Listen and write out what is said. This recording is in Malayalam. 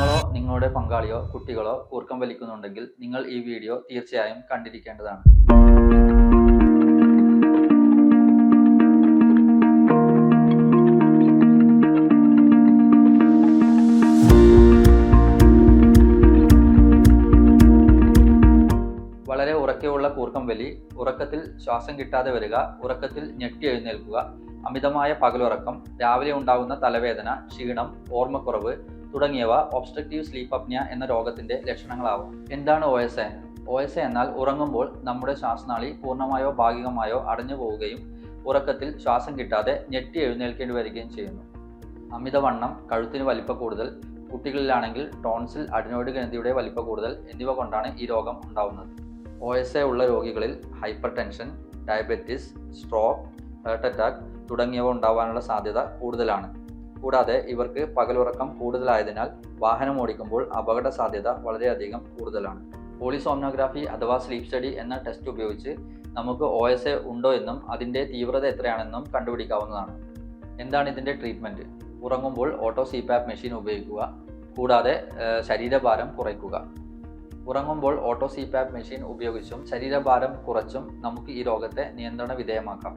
നിങ്ങളോ നിങ്ങളുടെ പങ്കാളിയോ കുട്ടികളോ കൂർക്കം വലിക്കുന്നുണ്ടെങ്കിൽ നിങ്ങൾ ഈ വീഡിയോ തീർച്ചയായും കണ്ടിരിക്കേണ്ടതാണ്. വളരെ ഉറക്കെയുള്ള കൂർക്കം വലി, ഉറക്കത്തിൽ ശ്വാസം കിട്ടാതെ വരിക, ഉറക്കത്തിൽ ഞെട്ടി എഴുന്നേൽക്കുക, അമിതമായ പകലുറക്കം, രാവിലെ ഉണ്ടാകുന്ന തലവേദന, ക്ഷീണം, ഓർമ്മക്കുറവ് തുടങ്ങിയവ ഒബ്സ്ട്രക്റ്റീവ് സ്ലീപ്പ് അപ്നിയ എന്ന രോഗത്തിന്റെ ലക്ഷണങ്ങളാവും. എന്താണ് OSA? OSA എന്നാൽ ഉറങ്ങുമ്പോൾ നമ്മുടെ ശ്വാസനാളി പൂർണ്ണമായോ ഭാഗികമായോ അടഞ്ഞു പോവുകയും ഉറക്കത്തിൽ ശ്വാസം കിട്ടാതെ ഞെട്ടി എഴുന്നേൽക്കേണ്ടി വരികയും ചെയ്യുന്നു. അമിതവണ്ണം, കഴുത്തിന് വലിപ്പ കൂടുതൽ, കുട്ടികളിലാണെങ്കിൽ ടോൺസിൽ, അഡിനോയിഡ് ഗ്രന്ഥിയുടെ വലിപ്പ കൂടുതൽ എന്നിവ കൊണ്ടാണ് ഈ രോഗം ഉണ്ടാവുന്നത്. OSA ഉള്ള രോഗികളിൽ hyper tension, diabetes, stroke, heart attack തുടങ്ങിയവ ഉണ്ടാവാനുള്ള സാധ്യത കൂടുതലാണ്. കൂടാതെ ഇവർക്ക് പകലുറക്കം കൂടുതലായതിനാൽ വാഹനം ഓടിക്കുമ്പോൾ അപകട സാധ്യത വളരെയധികം കൂടുതലാണ്. പോളിസോംനോഗ്രാഫി അഥവാ സ്ലീപ്പ് സ്റ്റഡി എന്ന ടെസ്റ്റ് ഉപയോഗിച്ച് നമുക്ക് OSA ഉണ്ടോ എന്നും അതിൻ്റെ തീവ്രത എത്രയാണെന്നും കണ്ടുപിടിക്കാവുന്നതാണ്. എന്താണ് ഇതിൻ്റെ ട്രീറ്റ്മെൻറ്റ്? ഉറങ്ങുമ്പോൾ ഓട്ടോ CPAP മെഷീൻ ഉപയോഗിക്കുക. കൂടാതെ ശരീരഭാരം കുറയ്ക്കുക. ഉറങ്ങുമ്പോൾ ഓട്ടോ CPAP മെഷീൻ ഉപയോഗിച്ചും ശരീരഭാരം കുറച്ചും നമുക്ക് ഈ രോഗത്തെ നിയന്ത്രണ വിധേയമാക്കാം.